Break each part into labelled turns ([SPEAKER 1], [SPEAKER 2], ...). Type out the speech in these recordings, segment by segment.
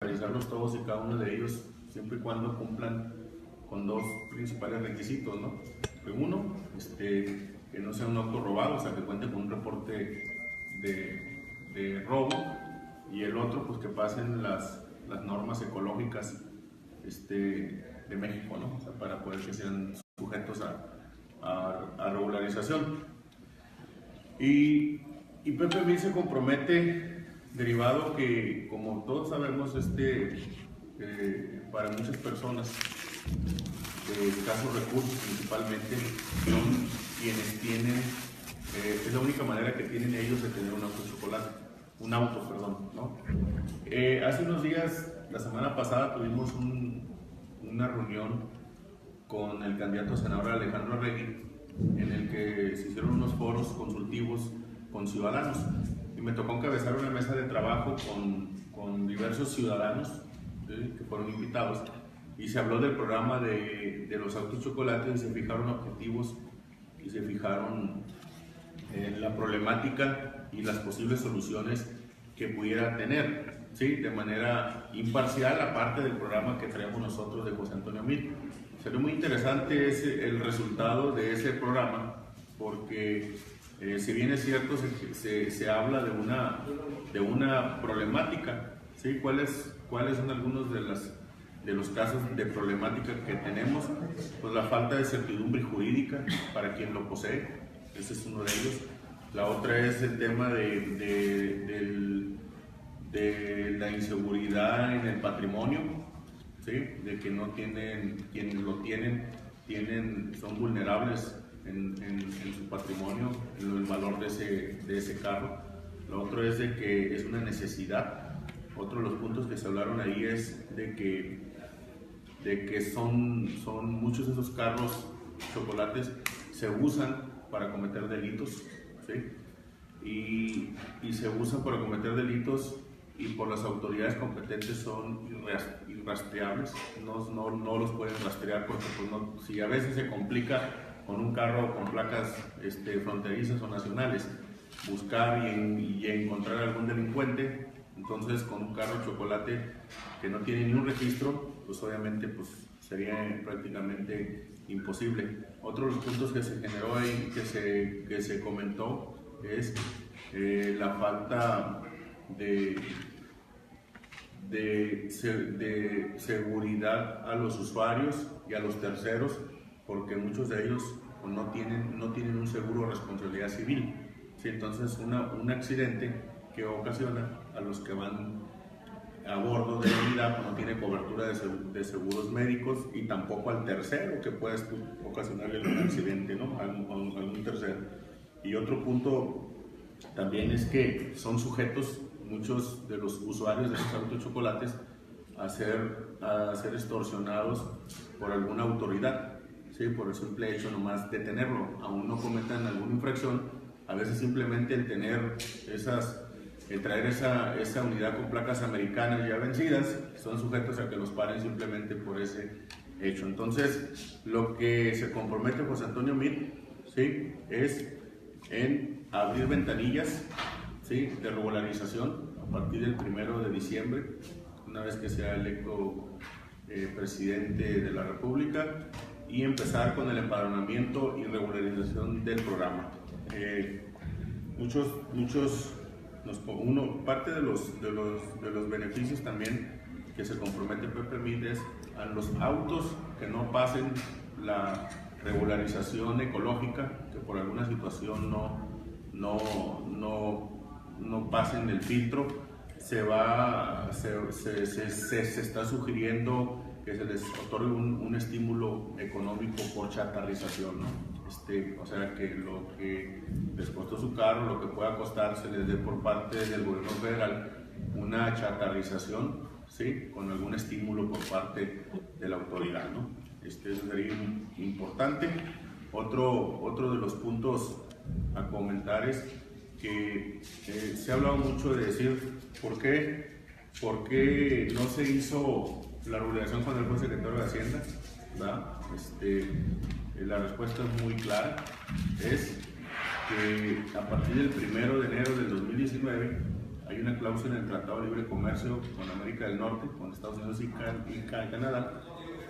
[SPEAKER 1] realizarlos todos y cada uno de ellos, siempre y cuando cumplan con dos principales requisitos, ¿no? Uno, que no sea un auto robado, o sea, que cuente con un reporte de robo, y el otro, pues que pasen las normas ecológicas de México, ¿no? O sea, para poder que sean sujetos a regularización. Y PPMI se compromete, derivado que, como todos sabemos, para muchas personas de escasos recursos principalmente, son quienes tienen, es la única manera que tienen ellos de tener un auto, perdón, ¿no? Hace unos días, la semana pasada, tuvimos una reunión con el candidato a senador Alejandro Arregui, en el que se hicieron unos foros consultivos con ciudadanos, y me tocó encabezar una mesa de trabajo con diversos ciudadanos, ¿sí?, que fueron invitados, y se habló del programa de los autos chocolates, y se fijaron objetivos y se fijaron la problemática y las posibles soluciones que pudiera tener, ¿sí?, de manera imparcial, aparte del programa que traemos nosotros de José Antonio Meade. Sería muy interesante el resultado de ese programa, porque si bien es cierto, se habla de una problemática, ¿sí? ¿Cuáles son algunos de los casos de problemática que tenemos? Pues la falta de certidumbre jurídica para quien lo posee, ese es uno de ellos. La otra es el tema de la inseguridad en el patrimonio, ¿sí?, de que no tienen, quienes lo tienen son vulnerables en su patrimonio, en el valor de ese carro. Lo otro es de que es una necesidad. Otro de los puntos que se hablaron ahí es de que son muchos de esos carros chocolates se usan para cometer delitos, ¿sí?, y se usan para cometer delitos, y por las autoridades competentes son irrastreables, no los pueden rastrear, porque pues si a veces se complica con un carro con placas fronterizas o nacionales buscar y encontrar algún delincuente, entonces con un carro chocolate que no tiene ni un registro, pues obviamente pues sería prácticamente imposible. Otro de los puntos que se generó ahí, que se comentó, es la falta de seguridad a los usuarios y a los terceros, porque muchos de ellos pues, no tienen un seguro de responsabilidad civil, ¿sí? Entonces un accidente que ocasiona a los que van a bordo de la unidad pues, no tiene cobertura de seguros médicos, y tampoco al tercero que puedes ocasionarle un accidente, ¿no?, a algún tercero. Y otro punto también es que son sujetos muchos de los usuarios de estos autos chocolates a ser extorsionados por alguna autoridad, ¿sí?, por el simple hecho nomás de tenerlo, aún no cometan alguna infracción. A veces simplemente el traer esa unidad con placas americanas ya vencidas, son sujetos a que los paren simplemente por ese hecho. Entonces, lo que se compromete José Antonio Meade, ¿sí?, es en abrir ventanillas, ¿sí?, de regularización a partir del 1 de diciembre, una vez que sea electo presidente de la República, y empezar con el empadronamiento y regularización del programa. Parte de los beneficios también que se compromete PPMI es a los autos que no pasen la regularización ecológica, que por alguna situación no pasen el filtro. Se está sugiriendo que se les otorgue un estímulo económico por chatarrización, ¿no? O sea, que lo que les costó su carro, lo que pueda costar, se les dé por parte del gobierno federal una chatarrización, ¿sí?, con algún estímulo por parte de la autoridad, ¿no? Eso sería importante. Otro de los puntos a comentar es que se ha hablado mucho de decir ¿por qué no se hizo la regulación cuando él fue secretario de Hacienda? ¿Verdad? La respuesta es muy clara, es que a partir del 1 de enero del 2019 hay una cláusula en el Tratado de Libre Comercio con América del Norte, con Estados Unidos y Canadá,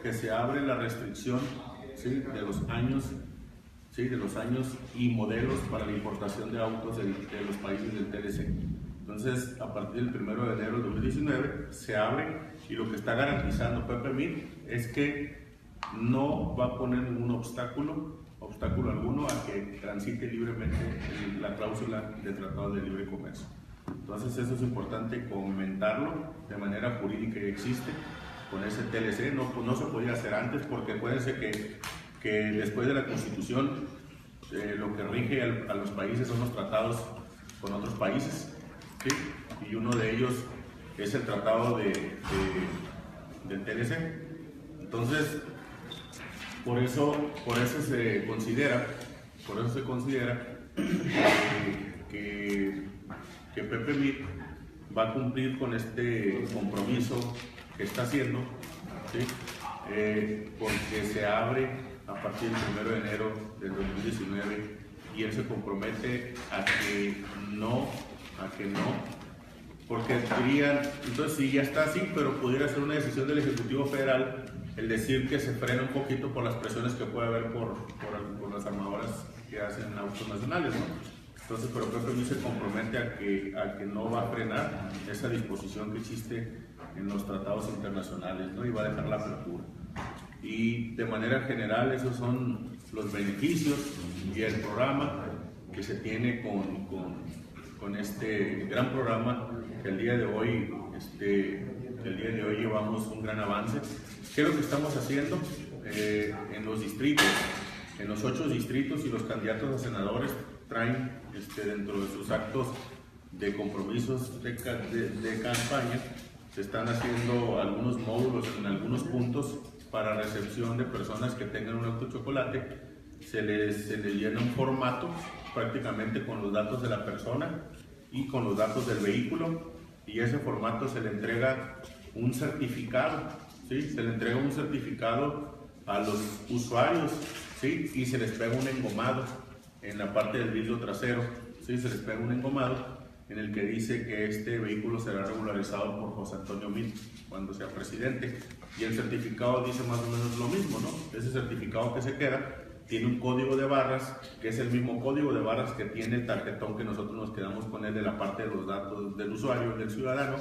[SPEAKER 1] que se abre la restricción, ¿sí?, de los años, ¿sí?, de los años y modelos para la importación de autos de los países del TLC. Entonces, a partir del 1 de enero de 2019 se abre, y lo que está garantizando PPMIR es que no va a poner ningún obstáculo alguno a que transite libremente la cláusula del Tratado de Libre Comercio. Entonces, eso es importante comentarlo de manera jurídica, y existe con ese TLC. No se podía hacer antes, porque acuérdense que después de la Constitución lo que rige a los países son los tratados con otros países, ¿sí? Y uno de ellos es el tratado del TLC. Entonces, por eso se considera que PPMIR va a cumplir con este compromiso que está haciendo, ¿sí? Porque se abre a partir del 1 de enero del 2019, y él se compromete a que no, porque dirían, entonces sí, ya está así, pero pudiera ser una decisión del Ejecutivo Federal el decir que se frena un poquito por las presiones que puede haber por las armadoras que hacen autos nacionales, ¿no? Entonces, pero PPMIR se compromete a que no va a frenar esa disposición que existe en los tratados internacionales, ¿no? Y va a dejar la apertura. Y de manera general, esos son los beneficios y el programa que se tiene con este gran programa, que el día de hoy llevamos un gran avance. ¿Qué es lo que estamos haciendo? En los distritos, en los 8 distritos, y los candidatos a senadores traen dentro de sus actos de compromisos de campaña, se están haciendo algunos módulos en algunos puntos para recepción de personas que tengan un auto chocolate. Se les llena un formato prácticamente con los datos de la persona y con los datos del vehículo, y ese formato se le entrega un certificado, ¿sí? Se le entrega un certificado a los usuarios, ¿sí? Y se les pega un engomado en la parte del vidrio trasero, ¿sí? Se les pega un engomado en el que dice que este vehículo será regularizado por José Antonio Meade cuando sea presidente, y el certificado dice más o menos lo mismo, ¿no? Ese certificado que se queda tiene un código de barras, que es el mismo código de barras que tiene el tarjetón que nosotros nos quedamos con él de la parte de los datos del usuario, del ciudadano,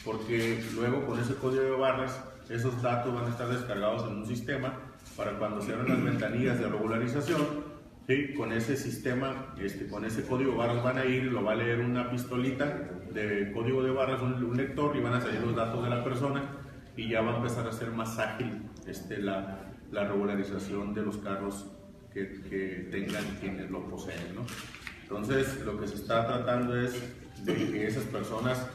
[SPEAKER 1] porque luego con ese código de barras, esos datos van a estar descargados en un sistema para cuando se abran las ventanillas de regularización, ¿sí? Con ese sistema, con ese código de barras van a ir, lo va a leer una pistolita de código de barras, un lector, y van a salir los datos de la persona, y ya va a empezar a ser más ágil la regularización de los carros que tengan quienes lo poseen, ¿no? Entonces, lo que se está tratando es de que esas personas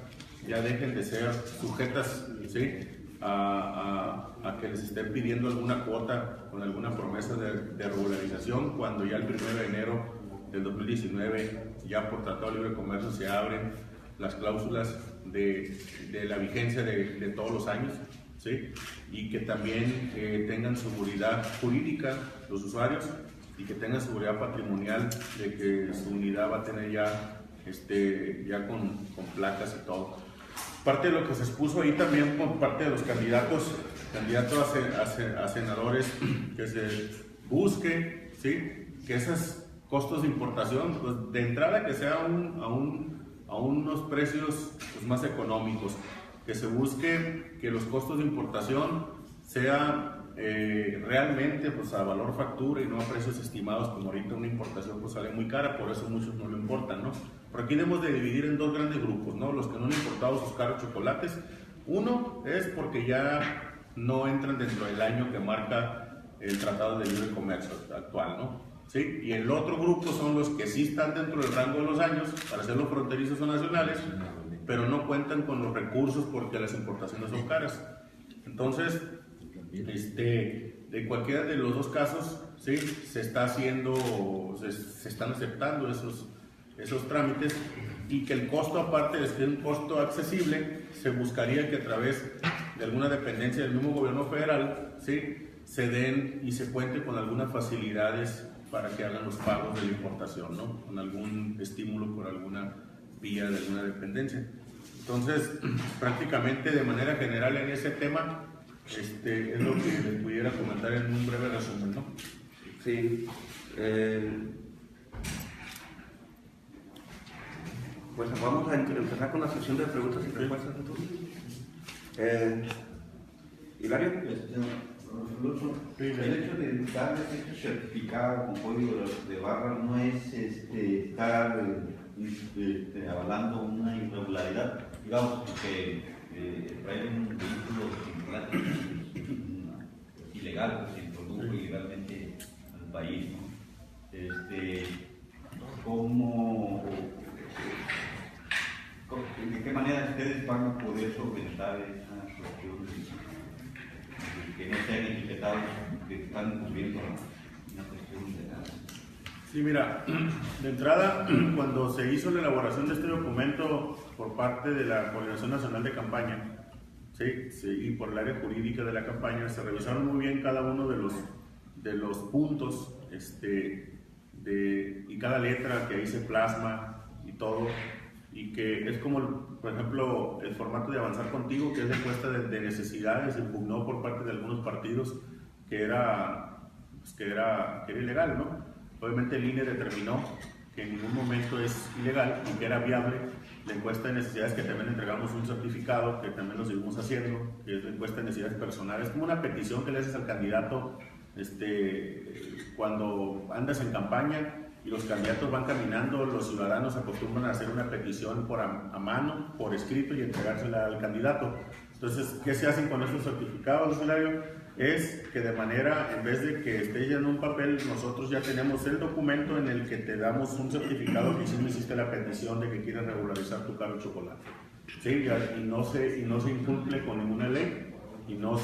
[SPEAKER 1] ya dejen de ser sujetas, ¿sí?, a que les estén pidiendo alguna cuota con alguna promesa de regularización, cuando ya el 1 de enero del 2019, ya por Tratado de Libre Comercio, se abren las cláusulas de la vigencia de todos los años, ¿sí? Y que también tengan seguridad jurídica los usuarios, y que tengan seguridad patrimonial de que su unidad va a tener ya con placas y todo. Parte de lo que se expuso ahí también por parte de los candidatos a senadores, que se busque, ¿sí?, que esos costos de importación, pues, de entrada, que sea a unos precios, pues, más económicos, que se busque que los costos de importación sean realmente, pues, a valor factura y no a precios estimados, como ahorita una importación pues sale muy cara, por eso muchos no lo importan, ¿no? Pero aquí debemos de dividir en 2 grandes grupos, ¿no? Los que no han importado sus caros chocolates. Uno es porque ya no entran dentro del año que marca el Tratado de Libre Comercio actual, ¿no? ¿Sí? Y el otro grupo son los que sí están dentro del rango de los años para hacerlos fronterizos o nacionales, pero no cuentan con los recursos porque las importaciones son caras. Entonces, de cualquiera de los 2 casos, ¿sí?, se está haciendo, se están aceptando esos trámites, y que el costo, aparte de ser un costo accesible, se buscaría que a través de alguna dependencia del mismo gobierno federal, ¿sí?, se den y se cuente con algunas facilidades para que hagan los pagos de la importación, ¿no?, con algún estímulo por alguna vía de alguna dependencia. Entonces, prácticamente de manera general en ese tema, es lo que les pudiera comentar en un breve resumen, ¿no?
[SPEAKER 2] Sí. Pues vamos a empezar con la sesión de preguntas y respuestas. Hilario.
[SPEAKER 3] El hecho de darles este certificado con código de barra no es estar avalando una irregularidad, digamos, que traer un vehículo ilegal, que se introdujo ilegalmente al país, ¿no? ¿De qué manera ustedes van a poder solventar esa cuestión que no sean etiquetados que están cumpliendo una cuestión legal?
[SPEAKER 1] Sí, mira, de entrada, cuando se hizo la elaboración de este documento por parte de la Coordinación Nacional de Campaña, y por el área jurídica de la campaña, se revisaron muy bien cada uno de los puntos y cada letra que ahí se plasma y todo, y que es como, por ejemplo, el formato de Avanzar Contigo, que es de encuesta de necesidades, se impugnó por parte de algunos partidos que era ilegal, ¿no? Obviamente el INE determinó que en ningún momento es ilegal y que era viable la encuesta de necesidades, que también entregamos un certificado, que también lo seguimos haciendo, que es la encuesta de necesidades personales, como una petición que le haces al candidato cuando andas en campaña y los candidatos van caminando, los ciudadanos acostumbran a hacer una petición a mano, por escrito, y entregársela al candidato. Entonces, ¿qué se hacen con esos certificados, Hilario? Es que de manera, en vez de que esté ya en un papel, nosotros ya tenemos el documento en el que te damos un certificado que sí me hiciste la petición de que quieres regularizar tu carro de chocolate. ¿Sí? Y no se incumple con ninguna ley. Y no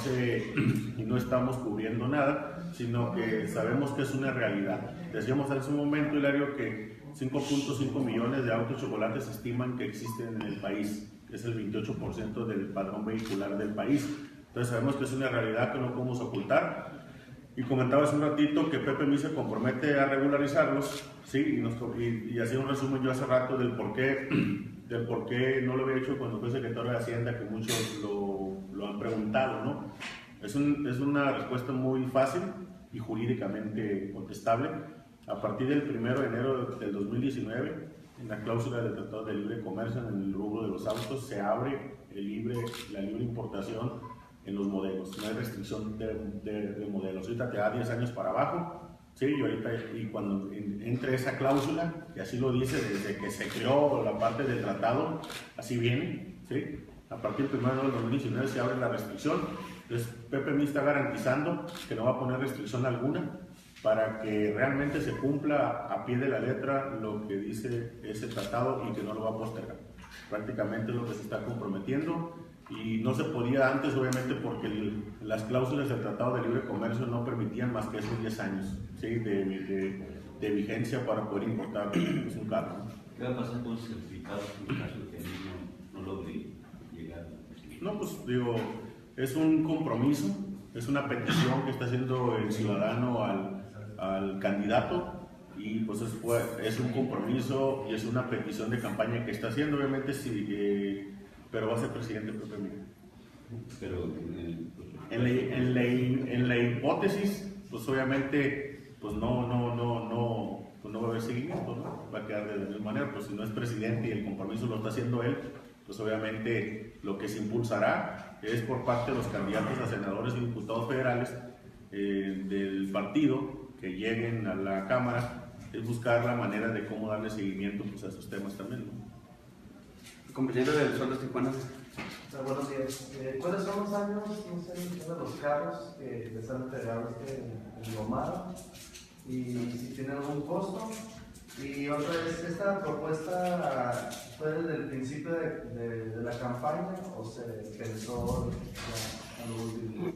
[SPEAKER 1] estamos cubriendo nada, sino que sabemos que es una realidad. Decíamos hace un momento, Hilario, que 5.5 millones de autos chocolates se estiman que existen en el país. Es el 28% del padrón vehicular del país. Entonces sabemos que es una realidad que no podemos ocultar. Y comentaba hace un ratito que Pepe se compromete a regularizarlos, ¿sí? Y hacía un resumen yo hace rato del por qué no lo había hecho cuando fue secretario de Hacienda, que muchos lo han preguntado, ¿no? Es una respuesta muy fácil y jurídicamente contestable. A partir del 1 de enero del 2019, en la cláusula del Tratado de Libre Comercio, en el rubro de los autos, se abre la libre importación en los modelos. No hay restricción de modelos. Ahorita te da 10 años para abajo. Sí, y cuando entre esa cláusula, que así lo dice desde que se creó la parte del tratado, así viene, ¿sí? A partir del 1 de enero del 2019 se abre la restricción. Entonces, Pepe está garantizando que no va a poner restricción alguna para que realmente se cumpla a pie de la letra lo que dice ese tratado y que no lo va a postergar. Prácticamente es lo que se está comprometiendo. Y no se podía antes, obviamente, porque las cláusulas del Tratado de Libre Comercio no permitían más que esos 10 años, ¿sí? de vigencia para poder importar un carro.
[SPEAKER 3] ¿Qué va a pasar con los certificados en el caso de que no logre llegar?
[SPEAKER 1] No, pues digo, es un compromiso, es una petición que está haciendo el ciudadano al candidato, y pues es un compromiso y es una petición de campaña que está haciendo, obviamente, pero va a ser presidente Pepe Miguel.
[SPEAKER 3] Pero
[SPEAKER 1] en la hipótesis, pues obviamente, pues no va a haber seguimiento, ¿no? Va a quedar de la misma manera. Pues si no es presidente y el compromiso lo está haciendo él, pues obviamente lo que se impulsará es por parte de los candidatos a senadores y diputados federales del partido que lleguen a la Cámara, es buscar la manera de cómo darle seguimiento, pues, a esos temas también, ¿no?
[SPEAKER 2] Compañero del Sol de Tijuana.
[SPEAKER 4] Buenos días. ¿Cuáles son los años, no sé, de los carros que les han entregado el Omar? Y si tiene algún costo. Y otra vez, ¿esta propuesta fue desde el principio de la campaña o se pensó a lo último?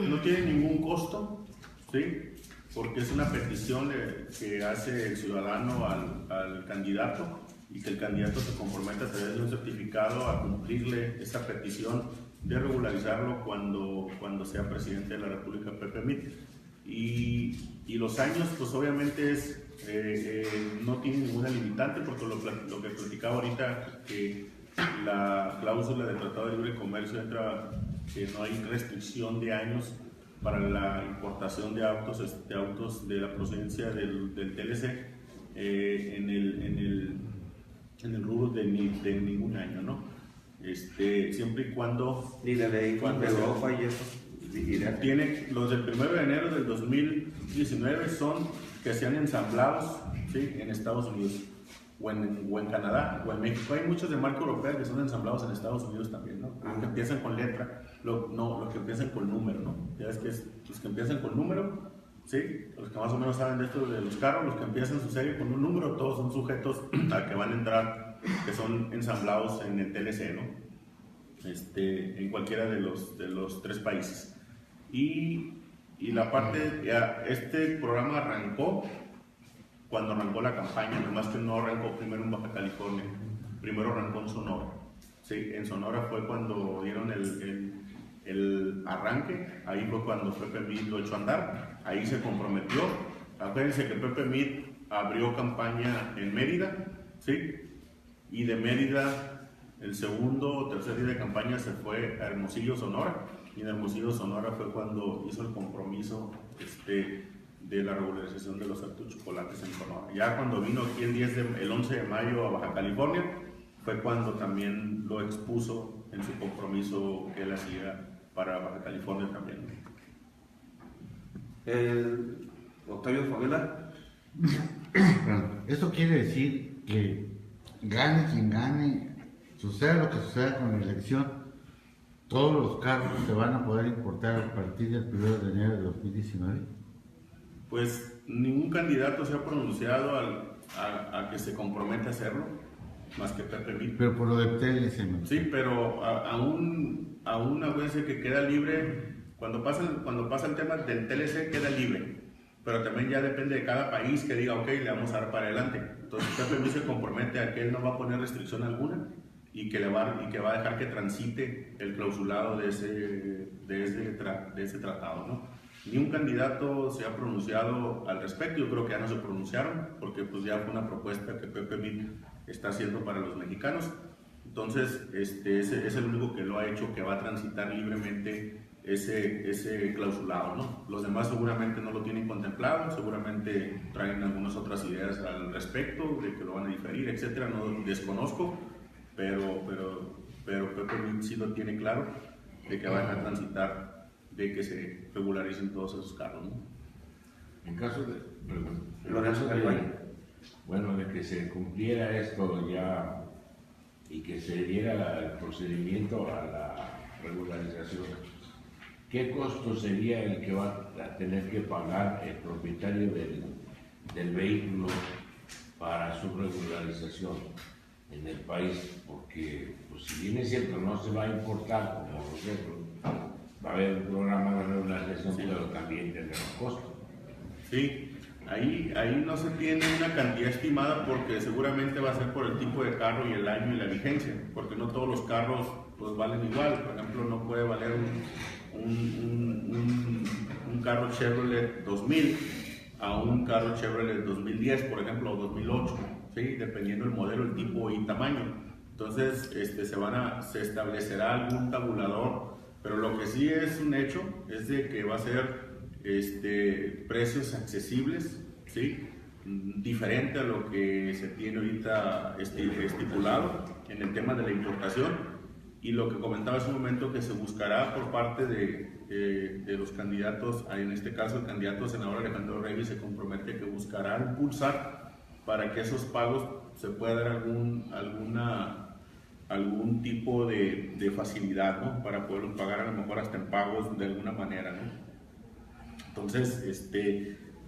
[SPEAKER 1] No tiene ningún costo, ¿sí? Porque es una petición que hace el ciudadano al candidato, y que el candidato se compromete a través de un certificado a cumplirle esa petición de regularizarlo cuando sea presidente de la República, Pepe Mit. Y los años, pues obviamente no tiene ninguna limitante, porque lo que platicaba ahorita, que la cláusula del Tratado de Libre Comercio entra que no hay restricción de años para la importación de autos de la procedencia del TLC en el rubro de ningún año, ¿no? Siempre y cuando
[SPEAKER 2] Ni de vehículos de Europa y eso.
[SPEAKER 1] los del 1 de enero del 2019 son que sean ensamblados, ¿sí?, en Estados Unidos o en Canadá o en México. Hay muchos de marca europea que son ensamblados en Estados Unidos también, ¿no? Los que empiezan con letra, los que empiezan con número, ¿no? Ya ves que los que empiezan con número, ¿sí?, los que más o menos saben de esto de los carros, los que empiezan su serie con un número, todos son sujetos a que van a entrar, que son ensamblados en el TLC, ¿no? En cualquiera de los 3 países. Y la parte, este programa arrancó cuando arrancó la campaña, nomás que no arrancó primero en Baja California, primero arrancó en Sonora. Sí, en Sonora fue cuando dieron el arranque, ahí fue cuando Pepe Mit lo echó a andar, ahí se comprometió. Acuérdense que Pepe Mit abrió campaña en Mérida, ¿sí? Y de Mérida, el segundo o tercer día de campaña se fue a Hermosillo, Sonora, y en Hermosillo, Sonora fue cuando hizo el compromiso de la regularización de los altos chocolates en Sonora. Ya cuando vino aquí el 11 de mayo a Baja California, fue cuando también lo expuso en su compromiso que él hacía para Baja California también.
[SPEAKER 2] Octavio Favela.
[SPEAKER 5] Esto quiere decir que gane quien gane, suceda lo que suceda con la elección, todos los carros se van a poder importar a partir del 1 de enero de 2019.
[SPEAKER 1] Pues ningún candidato se ha pronunciado a que se compromete a hacerlo, más que Pepe Mit.
[SPEAKER 5] Pero por lo de TLC, ¿no?
[SPEAKER 1] Sí, pero aún acuérdense que queda libre, cuando pasa el tema del TLC queda libre, pero también ya depende de cada país que diga, ok, le vamos a dar para adelante. Entonces Pepe Mit se compromete a que él no va a poner restricción alguna y que va a dejar que transite el clausulado de ese tratado, ¿no? Ni un candidato se ha pronunciado al respecto. Yo creo que ya no se pronunciaron porque pues ya fue una propuesta que Pepe Mit está haciendo para los mexicanos. Entonces ese es el único que lo ha hecho, que va a transitar libremente ese clausulado, ¿no? Los demás seguramente no lo tienen contemplado, seguramente traen algunas otras ideas al respecto de que lo van a diferir, etcétera. No desconozco, pero Pepe Mit sí lo tiene claro de que va a dejar transitar, de que se regularicen todos esos carros, ¿no?
[SPEAKER 6] En caso de,
[SPEAKER 2] Lorenzo Galván.
[SPEAKER 6] bueno, de que se cumpliera esto ya y que se diera el procedimiento a la regularización, ¿qué costo sería el que va a tener que pagar el propietario del vehículo para su regularización en el país? Porque, pues, si bien es cierto, no se va a importar como nosotros, va a haber un programa de regularización, sí, pero también tendrá un costo.
[SPEAKER 1] Sí, ahí no se tiene una cantidad estimada porque seguramente va a ser por el tipo de carro y el año y la vigencia, porque no todos los carros pues valen igual. Por ejemplo, no puede valer un carro Chevrolet 2000 a un carro Chevrolet 2010, por ejemplo, o 2008, ¿sí? Dependiendo del modelo, el tipo y tamaño. Entonces se establecerá algún tabulador, pero lo que sí es un hecho es de que va a ser precios accesibles, ¿sí? Diferente a lo que se tiene ahorita estipulado en el tema de la importación, y lo que comentaba hace un momento, que se buscará por parte de los candidatos, en este caso el candidato senador Alejandro Reyes se compromete que buscará impulsar para que esos pagos se pueda dar algún tipo de facilidad, ¿no? Para poderlos pagar a lo mejor hasta en pagos de alguna manera, ¿no? Entonces,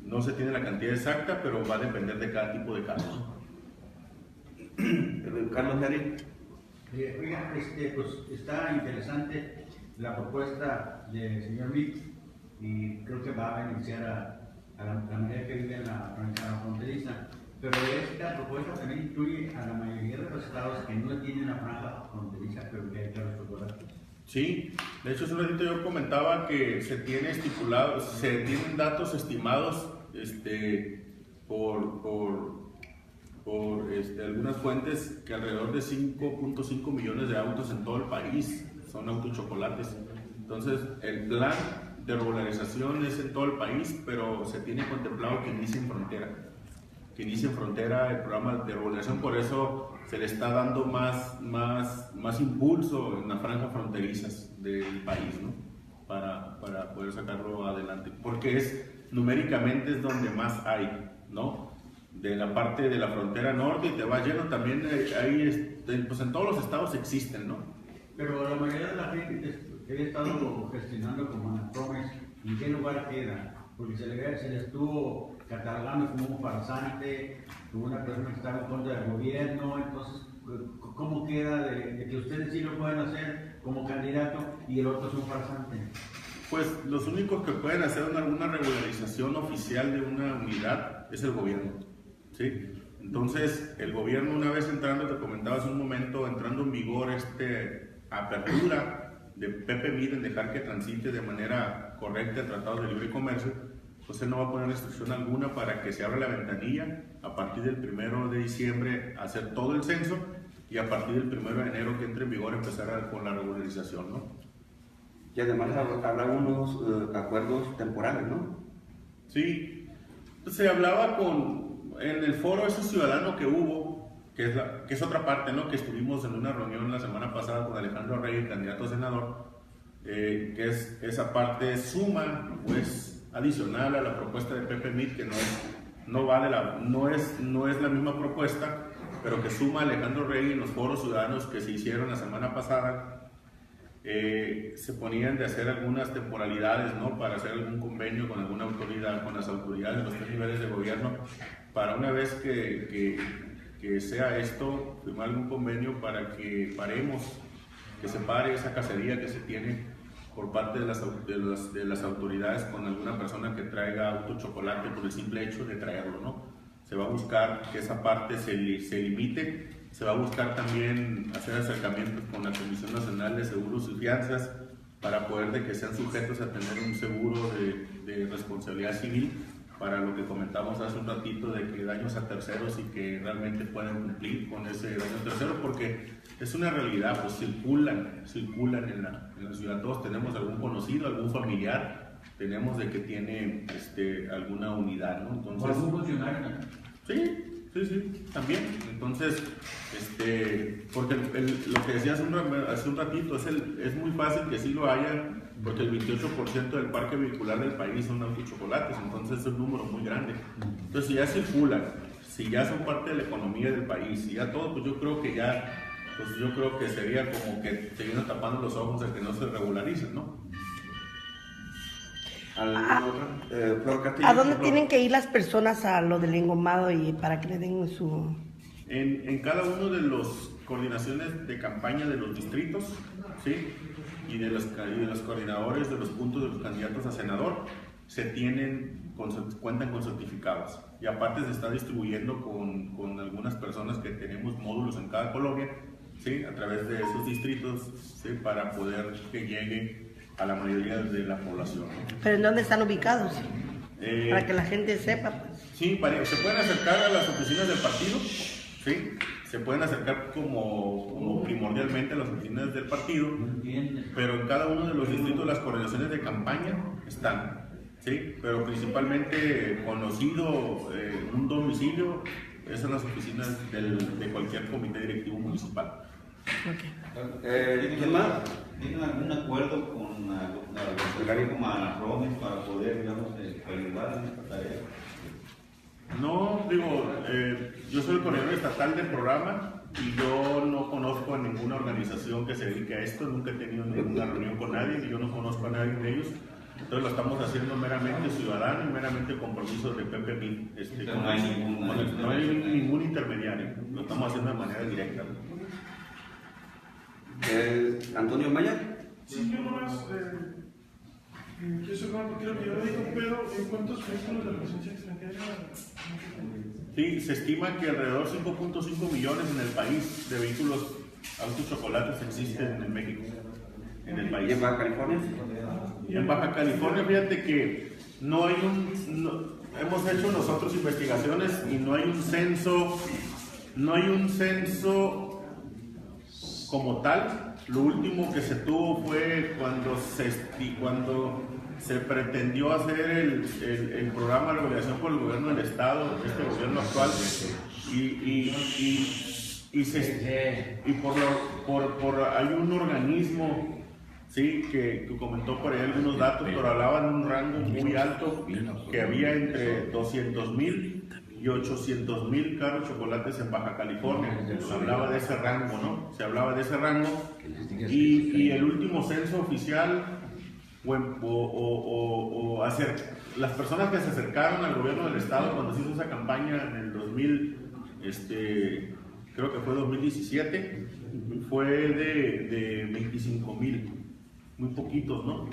[SPEAKER 1] no se tiene la cantidad exacta, pero va a depender de cada tipo de caso.
[SPEAKER 2] Carlos Neri.
[SPEAKER 7] Oiga, pues está interesante la propuesta del señor Mit y creo que va a beneficiar a la manera que vive en la fronteriza. Pero esta propuesta también incluye a la mayoría de los estados que no tienen la franja fronteriza, pero que hay carros chocolates.
[SPEAKER 1] Sí, de hecho hace un ratito yo comentaba que se tienen datos estimados por algunas fuentes que alrededor de 5.5 millones de autos en todo el país son autochocolates. Entonces, el plan de regularización es en todo el país, pero se tiene contemplado que inicie en frontera. Que inicie en frontera el programa de regulación, por eso se le está dando más impulso en las franjas fronterizas del país, ¿no? Para poder sacarlo adelante. Porque numéricamente es donde más hay, ¿no? De la parte de la frontera norte y te va lleno, también hay, pues en todos los estados existen, ¿no?
[SPEAKER 7] Pero la mayoría de la gente que he estado gestionando como Anapromes, ¿en qué lugar queda? Porque se le estuvo catalogando como un farsante, como una persona que estaba en contra del gobierno. Entonces, ¿cómo queda de que ustedes sí lo pueden hacer como candidato y el otro es un farsante?
[SPEAKER 1] Pues los únicos que pueden hacer alguna regularización oficial de una unidad es el gobierno, ¿sí? Entonces, el gobierno, una vez entrando, te comentaba hace un momento, entrando en vigor apertura de Pepe Mid en dejar que transite de manera correcta el Tratado de Libre Comercio, pues él no va a poner restricción alguna para que se abra la ventanilla a partir del 1 de diciembre hacer todo el censo y a partir del 1 de enero que entre en vigor empezar con la regularización, ¿no?
[SPEAKER 2] Y además habrá unos acuerdos temporales, ¿no?
[SPEAKER 1] Sí, se hablaba en el foro ese ciudadano que hubo, que es otra parte, ¿no? Que estuvimos en una reunión la semana pasada con Alejandro Rey, candidato a senador, que es esa parte suma, pues adicional a la propuesta de Pepe Mid, que no es la misma propuesta, pero que suma a Alejandro Rey en los foros ciudadanos que se hicieron la semana pasada. Se ponían de hacer algunas temporalidades, ¿no? Para hacer algún convenio con alguna autoridad, con las autoridades de los 3 niveles de gobierno, para una vez que sea esto, firmar algún convenio para que que se pare esa cacería que se tiene por parte de las autoridades con alguna persona que traiga autochocolate por el simple hecho de traerlo, ¿no? Se va a buscar que esa parte se limite. Se va a buscar también hacer acercamientos con la Comisión Nacional de Seguros y Fianzas para poder de que sean sujetos a tener un seguro de responsabilidad civil para lo que comentamos hace un ratito de que daños a terceros y que realmente puedan cumplir con ese daño a terceros, porque es una realidad, pues circulan en la ciudad. Todos tenemos algún conocido, algún familiar, tenemos de que tiene alguna unidad, ¿no? Entonces,
[SPEAKER 7] ¿O algún funcionario?
[SPEAKER 1] Sí, también. Entonces, porque lo que decía hace un ratito, es muy fácil que sí lo haya, porque el 28% del parque vehicular del país son autochocolates, entonces es un número muy grande. Entonces, si ya circulan, si ya son parte de la economía del país, si ya todo, pues yo creo que sería como que se vienen tapando los ojos de que no se regularicen, ¿no?
[SPEAKER 8] ¿A dónde tienen que ir las personas a lo del engomado y para que le den su...?
[SPEAKER 1] En cada uno de las coordinaciones de campaña de los distritos, ¿sí? y de los coordinadores de los puntos de los candidatos a senador, cuentan con certificados. Y aparte se está distribuyendo con algunas personas que tenemos módulos en cada colonia, ¿sí? A través de esos distritos, ¿sí? Para poder que llegue a la mayoría de la población.
[SPEAKER 8] ¿Pero en dónde están ubicados? Para que la gente sepa. Pues.
[SPEAKER 1] Sí, se pueden acercar a las oficinas del partido, ¿sí? Se pueden acercar como primordialmente a las oficinas del partido, pero en cada uno de los distritos las coordinaciones de campaña están, ¿sí? Pero principalmente conocido un domicilio es en las oficinas de cualquier comité directivo municipal.
[SPEAKER 8] Okay.
[SPEAKER 2] ¿Quién más?
[SPEAKER 3] ¿Tienen algún acuerdo con los organismos como Anapromes para poder, digamos, ayudar en esta tarea?
[SPEAKER 1] No, yo soy el coordinador estatal del programa y yo no conozco a ninguna organización que se dedique a esto, nunca he tenido ninguna reunión con nadie y yo no conozco a nadie de ellos. Entonces lo estamos haciendo meramente ciudadano y meramente compromiso de Pepe Mid. No hay ningún intermediario, lo estamos haciendo de manera directa.
[SPEAKER 2] Antonio Maya.
[SPEAKER 9] Sí, yo nomás, creo que yo le digo, pero ¿en cuántos vehículos de presencia extranjera?
[SPEAKER 1] Sí, se estima que alrededor de 5.5 millones en el país de vehículos autochocolates existen en México, en el país.
[SPEAKER 2] ¿Y en Baja California?
[SPEAKER 1] En Baja California, fíjate que hemos hecho nosotros investigaciones y no hay un censo no hay un censo como tal. Lo último que se tuvo fue cuando se pretendió hacer el programa de regulación por el gobierno del estado, este gobierno actual, hay un organismo, sí, que comentó por ahí algunos datos, pero hablaba de un rango muy alto, que había entre 200,000 y 800,000 carros chocolates en Baja California. Se hablaba de ese rango, ¿no? Se hablaba de ese rango. Y el último censo oficial, las personas que se acercaron al gobierno del estado cuando se hizo esa campaña en el 2000, creo que fue 2017, fue de 25,000. Muy poquitos, ¿no?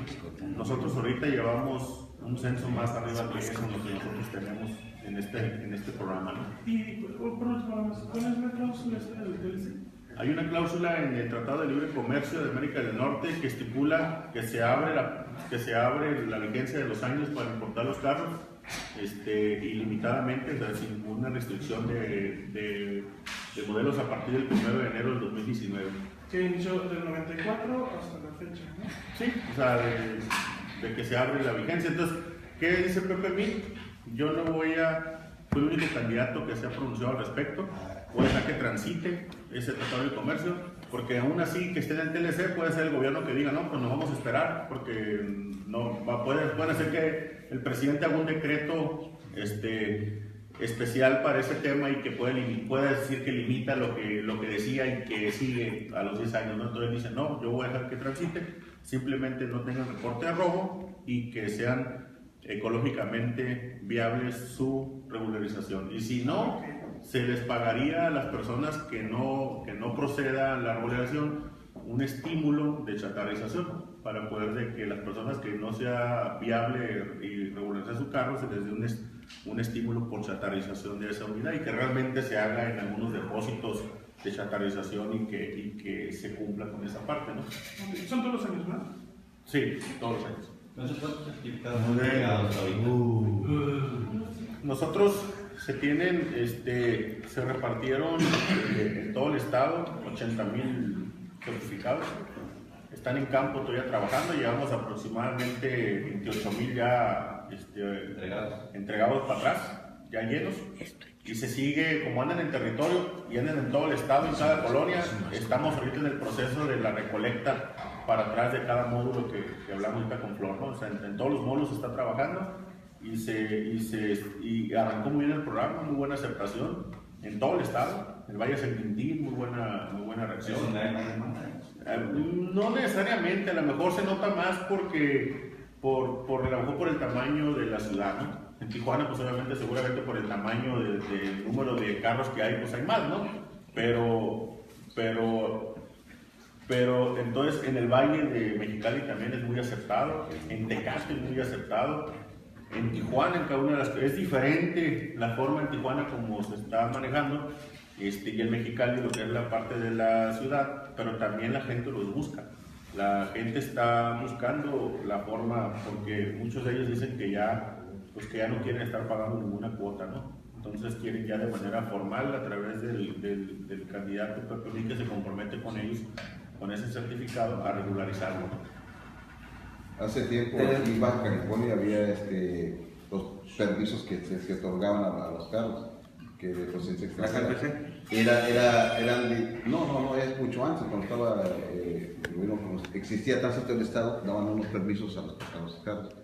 [SPEAKER 1] Nosotros ahorita llevamos un censo más arriba que eso, lo que nosotros tenemos en este programa, ¿no?
[SPEAKER 9] Y por último, ¿cuál es la cláusula del TLC?
[SPEAKER 1] Hay una cláusula en el Tratado de Libre Comercio de América del Norte que estipula que se abre la vigencia de los años para importar los carros ilimitadamente, o sea, sin ninguna restricción de modelos a partir del 1 de enero del 2019.
[SPEAKER 9] Que inició del 94 hasta la fecha, ¿no?
[SPEAKER 1] Sí, o sea, de que se abre la vigencia. Entonces, ¿qué dice Pepe Mil? Yo no fui el único candidato que se ha pronunciado al respecto. Voy a dejar que transite ese tratado de comercio, porque aún así que esté en el TLC puede ser el gobierno que diga, no, pues nos vamos a esperar, porque puede ser que el presidente haga un decreto especial para ese tema y que pueda decir que limita lo que decía y que sigue a los 10 años, ¿no? Entonces dicen, no, yo voy a dejar que transite, simplemente no tengan reporte de robo y que sean ecológicamente viables su regularización. Y si no, se les pagaría a las personas que no proceda la regularización un estímulo de chatarrización para poder de que las personas que no sea viable y regularizar su carro se les dé un estímulo por chatarrización de esa unidad y que realmente se haga en algunos depósitos de chatarrización y que se cumpla con esa parte, ¿no?
[SPEAKER 9] ¿Son todos los años más?
[SPEAKER 1] Sí, todos los años.
[SPEAKER 3] Entonces, ¿cuántos certificados han llegado hasta ahorita?
[SPEAKER 1] Nosotros se repartieron en todo el estado 80,000 certificados. Están en campo todavía trabajando, llevamos aproximadamente 28,000 ya entregados para atrás, ya llenos. Y se sigue, como andan en territorio y andan en todo el estado, en cada colonia, estamos ahorita en el proceso de la recolecta para atrás de cada módulo que hablamos ahorita con Flor, ¿no? O sea, en todos los módulos se está trabajando y arrancó muy bien el programa, muy buena aceptación en todo el estado. El Valle de San Quintín, muy buena reacción. No necesariamente, a lo mejor se nota más porque a lo mejor por el tamaño de la ciudad, ¿no? En Tijuana, pues obviamente, seguramente por el tamaño del número de carros que hay, pues hay más, ¿no? Pero entonces en el Valle de Mexicali también es muy aceptado, en Tecate es muy aceptado, en Tijuana, en cada una de las... Es diferente la forma en Tijuana como se está manejando, y en Mexicali lo que es la parte de la ciudad, pero también la gente los busca. La gente está buscando la forma, porque muchos de ellos dicen que ya no quieren estar pagando ninguna cuota, ¿no? Entonces quieren ya de manera formal, a través del candidato Pepe Mil, que se compromete con ellos, con ese certificado, a regularizarlo.
[SPEAKER 10] Hace tiempo aquí en Baja California había los permisos que se otorgaban a los carros, que de procedencia extranjera. No, es mucho antes, cuando estaba cuando existía tránsito del Estado, daban unos permisos a los carros.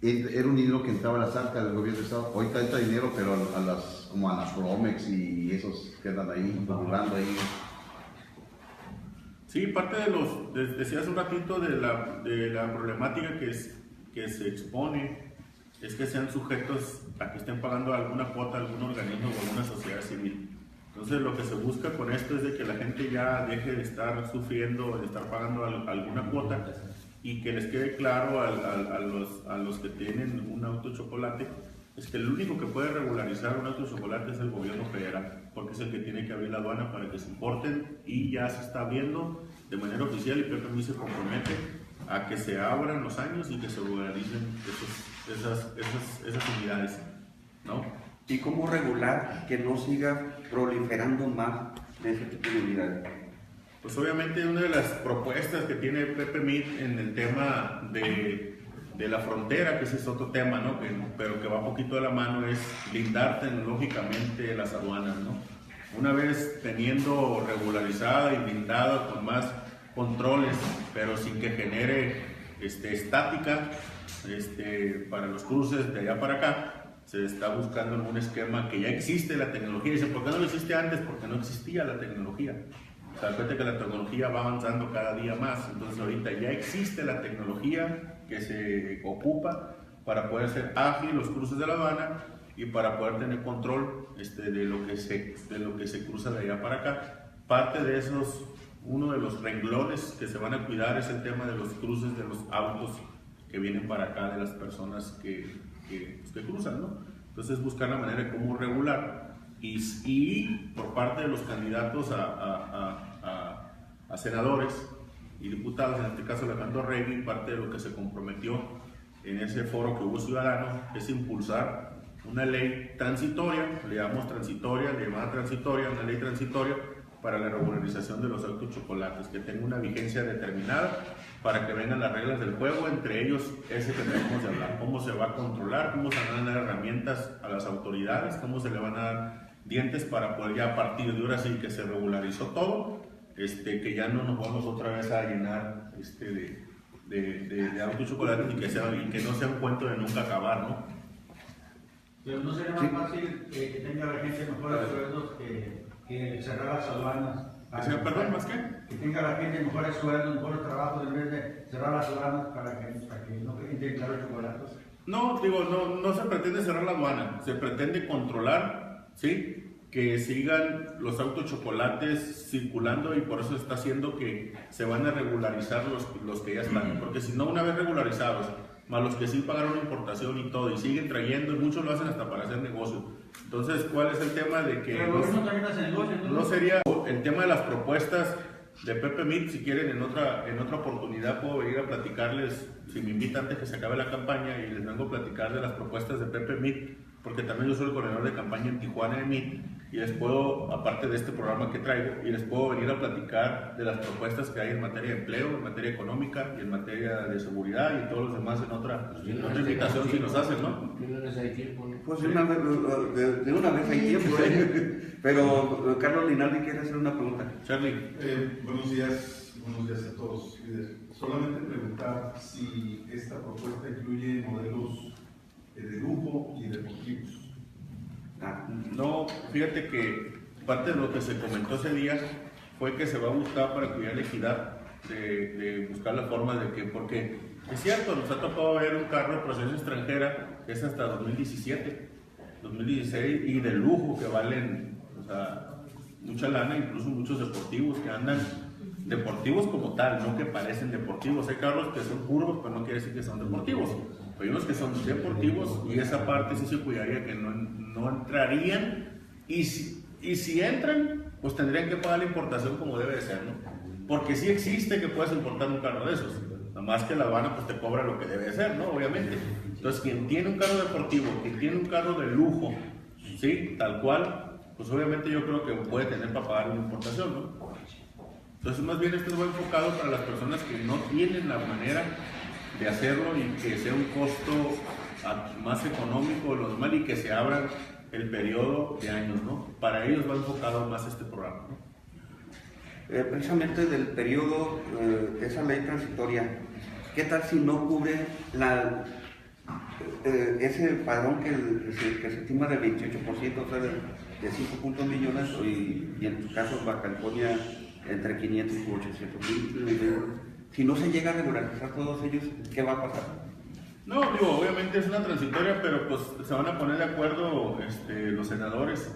[SPEAKER 10] Era un dinero que entraba a las arcas del gobierno del Estado. Ahorita entra dinero, pero como a las Promex y esos que andan ahí, burlando ahí.
[SPEAKER 1] Sí, parte decía hace un ratito de la problemática que se expone es que sean sujetos a que estén pagando alguna cuota, algún organismo o alguna sociedad civil. Entonces lo que se busca con esto es de que la gente ya deje de estar sufriendo, de estar pagando alguna cuota y que les quede claro a los que tienen un auto chocolate, es que el único que puede regularizar un auto chocolate es el gobierno federal, porque es el que tiene que abrir la aduana para que se importen, y ya se está abriendo de manera oficial y Pepe Mil se compromete a que se abran los años y que se regularicen esas unidades, ¿no?
[SPEAKER 2] ¿Y cómo regular que no siga proliferando más de ese tipo de unidades?
[SPEAKER 1] Pues obviamente una de las propuestas que tiene Pepe Mit en el tema de la frontera, que ese es otro tema, ¿no? Pero que va un poquito de la mano, es blindar tecnológicamente las aduanas, ¿no? Una vez teniendo regularizada y blindada con más controles, pero sin que genere estática para los cruces de allá para acá, se está buscando un esquema que ya existe la tecnología. Dicen, ¿por qué no lo existe antes? Porque no existía la tecnología. Se da cuenta que la tecnología va avanzando cada día más, entonces ahorita ya existe la tecnología que se ocupa para poder ser ágil los cruces de la aduana y para poder tener control de lo que se cruza de allá para acá. Parte de esos, uno de los renglones que se van a cuidar es el tema de los cruces de los autos que vienen para acá, de las personas que cruzan, ¿no? Entonces buscar la manera de cómo regular. Y por parte de los candidatos a senadores y diputados, en este caso Alejandro Regui, parte de lo que se comprometió en ese foro que hubo ciudadano es impulsar una ley transitoria, le llamamos transitoria, una ley transitoria para la regularización de los autos chocolates, que tenga una vigencia determinada para que vengan las reglas del juego, entre ellos ese que tenemos de hablar, cómo se va a controlar, cómo se van a dar herramientas a las autoridades, cómo se le van a dar dientes para poder ya a partir de ahora sí que se regularizó todo, que ya no nos vamos otra vez a llenar de autos chocolates y que no sea un cuento de nunca acabar, ¿no?
[SPEAKER 7] Pero no sería más fácil que tenga la gente mejores sueldos que cerrar las aduanas.
[SPEAKER 1] ¿Perdón, más qué?
[SPEAKER 7] Que tenga la gente mejores sueldos, mejores trabajos en vez de cerrar las aduanas para que no entren claro chocolates.
[SPEAKER 1] No, digo, no se pretende cerrar la aduana, se pretende controlar, ¿sí? Que sigan los autos chocolates circulando y por eso está haciendo que se van a regularizar los que ya están, porque si no, una vez regularizados, más los que sí pagaron la importación y todo, y siguen trayendo, y muchos lo hacen hasta para hacer negocio. Entonces, ¿cuál es el tema de que no sería el tema de las propuestas de Pepe Mit? Si quieren, en otra oportunidad puedo venir a platicarles, si me invitan antes que se acabe la campaña, y les vengo a platicar de las propuestas de Pepe Mit, porque también yo soy el coordinador de campaña en Tijuana de MIT, y les puedo, aparte de este programa que traigo, y les puedo venir a platicar de las propuestas que hay en materia de empleo, en materia económica y en materia de seguridad y todos los demás en otra invitación si nos hacen, ¿no?
[SPEAKER 2] Pues de una vez hay tiempo, Pero Carlos Linaldi quiere hacer una pregunta.
[SPEAKER 1] Charlie.
[SPEAKER 9] Buenos días a todos. Solamente preguntar si esta propuesta incluye modelos de lujo y deportivos.
[SPEAKER 1] No, fíjate que parte de lo que se comentó ese día fue que se va a buscar para cuidar la equidad, de buscar la forma de que, porque es cierto, nos ha tocado ver un carro de procedencia extranjera que es hasta 2017, 2016 y de lujo que valen, o sea, mucha lana, incluso muchos deportivos que andan, deportivos como tal, no que parecen deportivos. Hay carros que son curvos, pero no quiere decir que son deportivos. Hay unos que son deportivos y esa parte sí se cuidaría que no entrarían, y si entran, pues tendrían que pagar la importación como debe de ser, ¿no? Porque sí existe que puedas importar un carro de esos, nada más que la aduana pues te cobra lo que debe de ser, ¿no? Obviamente. Entonces quien tiene un carro deportivo, quien tiene un carro de lujo, ¿sí? Tal cual, pues obviamente yo creo que puede tener para pagar una importación, ¿no? Entonces más bien esto va enfocado para las personas que no tienen la manera de hacerlo y que sea un costo más económico de lo normal y que se abra el periodo de años, ¿no? Para ellos va enfocado más este programa, ¿no?
[SPEAKER 2] Precisamente del periodo, esa ley transitoria, ¿qué tal si no cubre ese padrón que se estima del 28%, o sea, de 5 millones, y en tu caso Baja California entre 500 y 800 mil? Si no se llega a regularizar todos ellos, ¿qué va a pasar?
[SPEAKER 1] No, digo, obviamente es una transitoria, pero pues se van a poner de acuerdo los senadores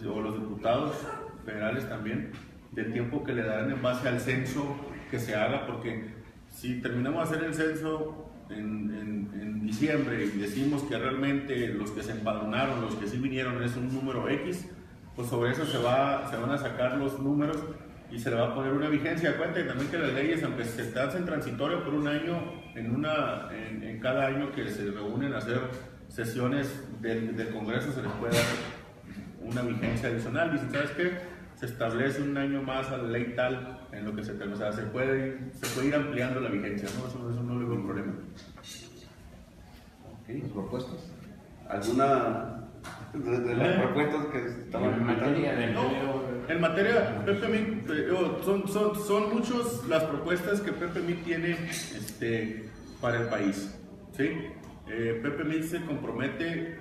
[SPEAKER 1] o los diputados federales también, del tiempo que le darán en base al censo que se haga, porque si terminamos de hacer el censo en diciembre y decimos que realmente los que se empadronaron, los que sí vinieron es un número X, pues sobre eso se van a sacar los números y se le va a poner una vigencia. Acuérdate también que las leyes, aunque se hacen transitorio por un año, en cada año que se reúnen a hacer sesiones del Congreso se les puede dar una vigencia adicional. Dicen, ¿sabes qué? Se establece un año más a la ley tal en lo que se puede ir ampliando la vigencia, ¿no? Eso no le veo problema.
[SPEAKER 10] ¿Las propuestas?
[SPEAKER 2] ¿Alguna de las propuestas que estaban
[SPEAKER 6] En materia de
[SPEAKER 1] No,
[SPEAKER 6] empleo,
[SPEAKER 1] en materia, Pepe Mit, son muchas las propuestas que Pepe Mit tiene para el país, ¿sí? Pepe Mit se compromete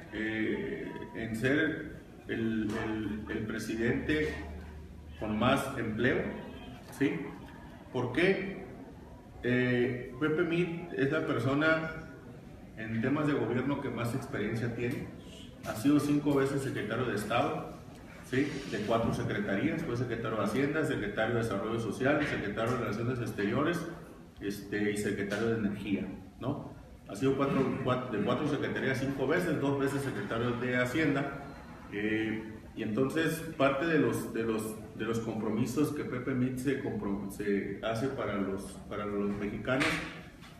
[SPEAKER 1] en ser el presidente con más empleo, ¿sí? ¿Por qué? Pepe Mit es la persona en temas de gobierno que más experiencia tiene. Ha sido 5 veces secretario de Estado, ¿sí? De 4 secretarías. Fue secretario de Hacienda, secretario de Desarrollo Social, secretario de Relaciones Exteriores y secretario de Energía, ¿no? Ha sido de 4 secretarías 5 veces, 2 veces secretario de Hacienda. Y entonces parte de los compromisos que Pepe Mit se hace para los mexicanos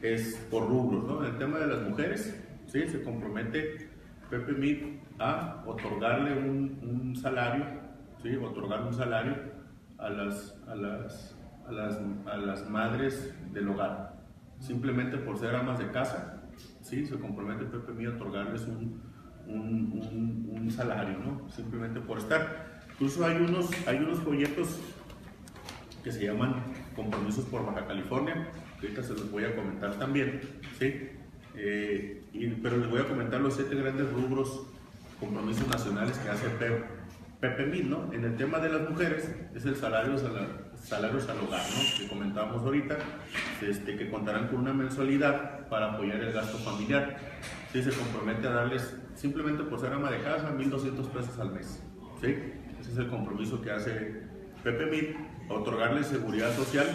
[SPEAKER 1] es por rubros, ¿no? En el tema de las mujeres, ¿sí? Se compromete Pepe Mit a otorgarle un salario, ¿sí? Otorgar un salario a las madres del hogar, simplemente por ser amas de casa, ¿sí? Se compromete Pepe Mit a otorgarles un salario, ¿no? Simplemente por estar. Incluso hay unos folletos que se llaman Compromisos por Baja California, que ahorita se los voy a comentar también, ¿sí? Pero les voy a comentar los 7 grandes rubros, compromisos nacionales que hace Pepe Mit, ¿no? En el tema de las mujeres es el salarios al hogar, ¿no? Que comentábamos ahorita, que contarán con una mensualidad para apoyar el gasto familiar. Sí, se compromete a darles, simplemente por ser ama de casa, 1,200 pesos al mes, ¿sí? Ese es el compromiso que hace Pepe Mit, otorgarles seguridad social,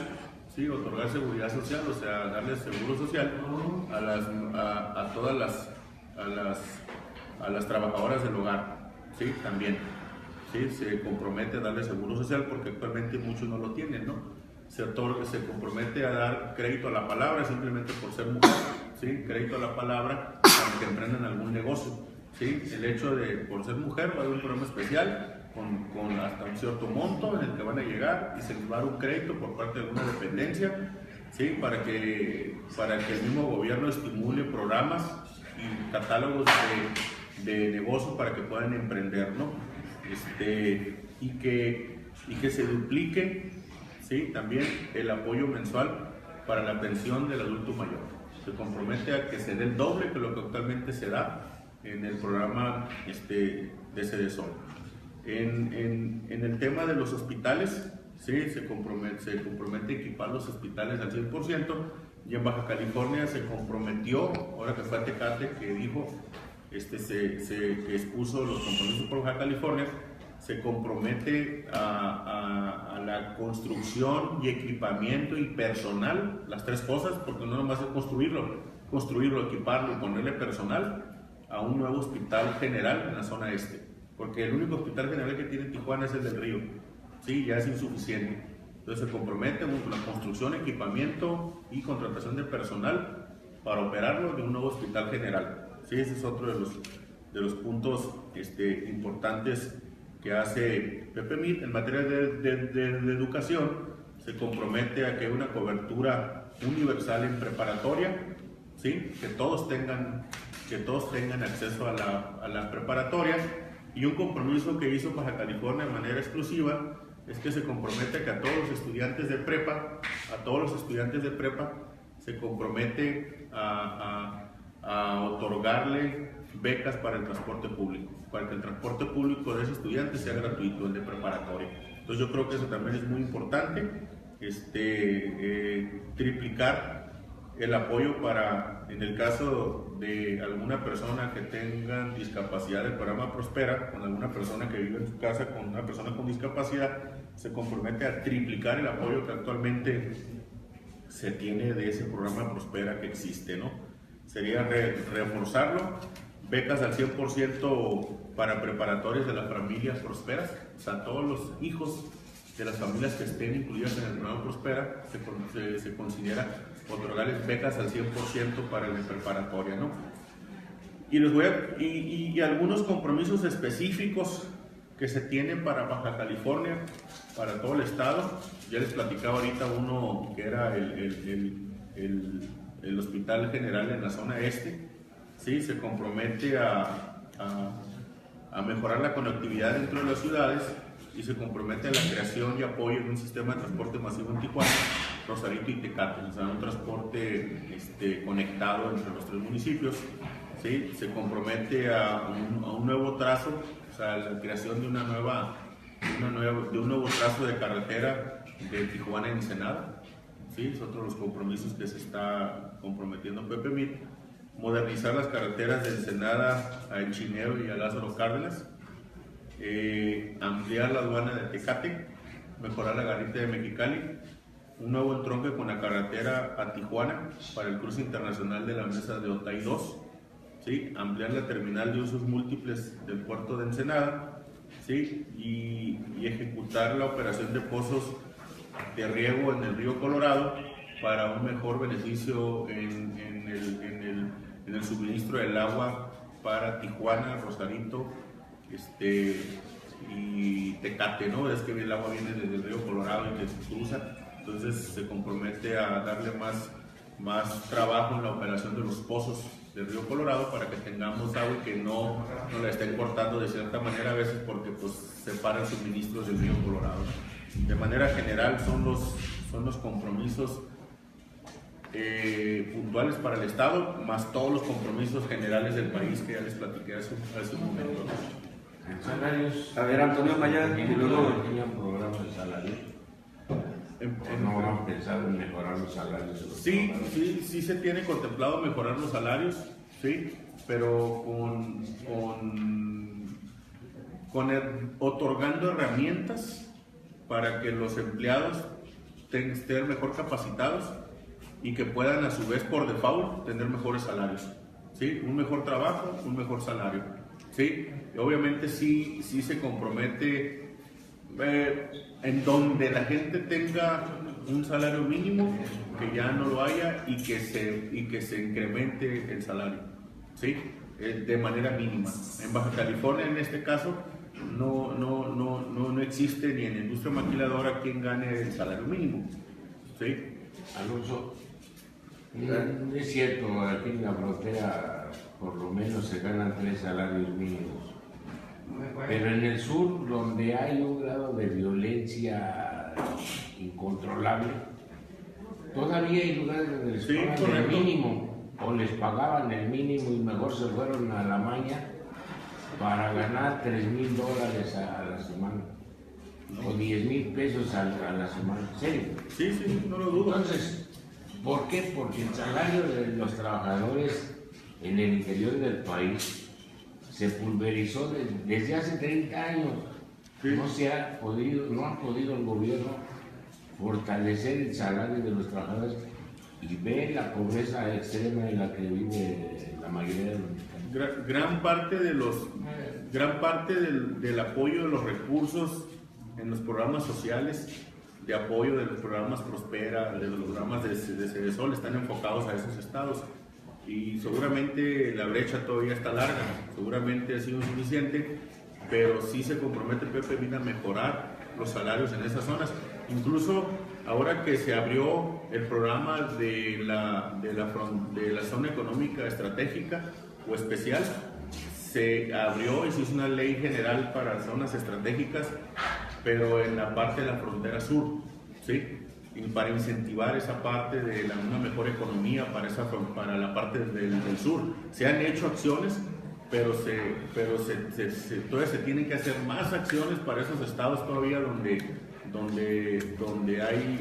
[SPEAKER 1] ¿sí? Otorgar seguridad social, o sea, darles seguro social a todas las trabajadoras del hogar, ¿sí? También, ¿sí? Se compromete a darles seguro social porque actualmente muchos no lo tienen, ¿no? Se compromete a dar crédito a la palabra simplemente por ser mujer, ¿sí? Crédito a la palabra para que emprendan algún negocio, ¿sí? El hecho de, por ser mujer, va a haber un programa especial con hasta un cierto monto en el que van a llegar y se les va a dar un crédito por parte de alguna dependencia, ¿sí? Para que el mismo gobierno estimule programas y catálogos de negocio para que puedan emprender, ¿no? Y que se duplique, ¿sí? También el apoyo mensual para la pensión del adulto mayor. Se compromete a que se dé el doble que lo que actualmente se da en el programa de Cedesol. En el tema de los hospitales, ¿sí? se compromete a equipar los hospitales al 100%, y en Baja California se comprometió, ahora que fue a Tecate, que dijo, que expuso los compromisos por Baja California, se compromete a la construcción y equipamiento y personal, las 3 cosas, porque no nomás es construirlo, equiparlo y ponerle personal a un nuevo hospital general en la zona este. Porque el único hospital general que tiene Tijuana es el del Río, ¿sí? Ya es insuficiente. Entonces se compromete con la construcción, equipamiento y contratación de personal para operarlo de un nuevo hospital general, ¿sí? Ese es otro de los puntos importantes que hace Pepe Mit. En materia de educación, se compromete a que haya una cobertura universal en preparatoria, ¿sí? Que todos tengan acceso a la preparatoria. Y un compromiso que hizo Baja California de manera exclusiva es que se compromete a que a todos los estudiantes de prepa, se compromete a otorgarle becas para el transporte público, para que el transporte público de esos estudiantes sea gratuito, el de preparatoria. Entonces yo creo que eso también es muy importante, triplicar el apoyo para, en el caso de alguna persona que tenga discapacidad, del programa Prospera, con alguna persona que vive en su casa con una persona con discapacidad, se compromete a triplicar el apoyo que actualmente se tiene de ese programa Prospera que existe, ¿no? Sería reforzarlo, becas al 100% para preparatorias de las familias prosperas, o sea, todos los hijos de las familias que estén incluidas en el programa Prospera, se considera otorgarles becas al 100% para la preparatoria, ¿no? Y les voy y algunos compromisos específicos que se tienen para Baja California, para todo el estado. Ya les platicaba ahorita uno que era el Hospital General en la zona este, ¿sí? Se compromete a mejorar la conectividad dentro de las ciudades y se compromete a la creación y apoyo de un sistema de transporte masivo en Tijuana, Rosarito y Tecate, o sea, un transporte conectado entre los 3 municipios. ¿Sí? Se compromete a un nuevo trazo, o sea, la creación de un nuevo trazo de carretera de Tijuana a Ensenada. ¿Sí? Es otro de los compromisos que se está comprometiendo Pepe Mit. Modernizar las carreteras de Ensenada a Enchinero y a Lázaro Cárdenas. Ampliar la aduana de Tecate, mejorar la garita de Mexicali. Un nuevo entronque con la carretera a Tijuana para el cruce internacional de la mesa de Otay 2. ¿Sí? Ampliar la terminal de usos múltiples del puerto de Ensenada, ¿sí? y ejecutar la operación de pozos de riego en el río Colorado para un mejor beneficio en el suministro del agua para Tijuana, Rosarito y Tecate, ¿no? Es que el agua viene desde el río Colorado y que se cruza, entonces se compromete a darle más trabajo en la operación de los pozos del río Colorado para que tengamos agua y que no la estén cortando de cierta manera a veces porque pues separan suministros del río Colorado. De manera general son los compromisos puntuales para el Estado, más todos los compromisos generales del país que ya les platiqué hace un momento.
[SPEAKER 6] En salarios.
[SPEAKER 2] A ver, Antonio Maya, y luego
[SPEAKER 6] ¿tenían programas de salario? ¿No han pensado en mejorar los salarios?
[SPEAKER 1] Sí se tiene contemplado mejorar los salarios, sí, pero otorgando herramientas para que los empleados estén mejor capacitados y que puedan a su vez por default tener mejores salarios, ¿sí? Un mejor trabajo, un mejor salario, ¿sí? Y obviamente sí se compromete en donde la gente tenga un salario mínimo, que ya no lo haya y que se incremente el salario, ¿sí? De manera mínima. En Baja California, en este caso, no existe ni en la industria maquiladora quien gane el salario mínimo, ¿sí?
[SPEAKER 6] Alonso, no es cierto, aquí en la frontera por lo menos se ganan 3 salarios mínimos. Pero en el sur, donde hay un grado de violencia incontrolable, todavía hay lugares donde les pagan el mínimo, o les pagaban el mínimo y mejor se fueron a la maña para ganar $3,000 a la semana, o 10,000 pesos a la semana. ¿En serio?
[SPEAKER 1] Sí, no lo dudo.
[SPEAKER 6] Entonces, ¿por qué? Porque el salario de los trabajadores en el interior del país se pulverizó desde hace 30 años. Sí. No ha podido el gobierno fortalecer el salario de los trabajadores y ver la pobreza extrema en la que vive la mayoría de los mexicanos.
[SPEAKER 1] Gran parte del apoyo de los recursos en los programas sociales, de apoyo de los programas Prospera, de los programas de CDSOL, están enfocados a esos estados. Y seguramente la brecha todavía está larga, seguramente ha sido insuficiente, pero sí se compromete Pepe Mit a mejorar los salarios en esas zonas. Incluso ahora que se abrió el programa de la zona económica estratégica o especial, se abrió y se hizo una ley general para zonas estratégicas, pero en la parte de la frontera sur, ¿sí? Y para incentivar esa parte de una mejor economía para la parte del sur. Se han hecho acciones, pero todavía se tienen que hacer más acciones para esos estados todavía donde hay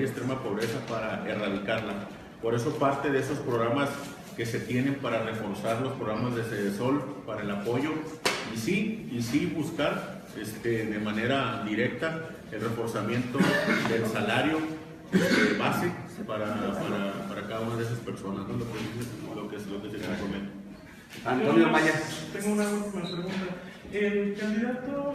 [SPEAKER 1] extrema pobreza para erradicarla. Por eso parte de esos programas que se tienen para reforzar los programas de CDSOL para el apoyo y sí buscar de manera directa el reforzamiento del salario base para cada una de esas personas, ¿no? Lo que se compromete.
[SPEAKER 2] Antonio Maya.
[SPEAKER 11] Tengo una última pregunta. El candidato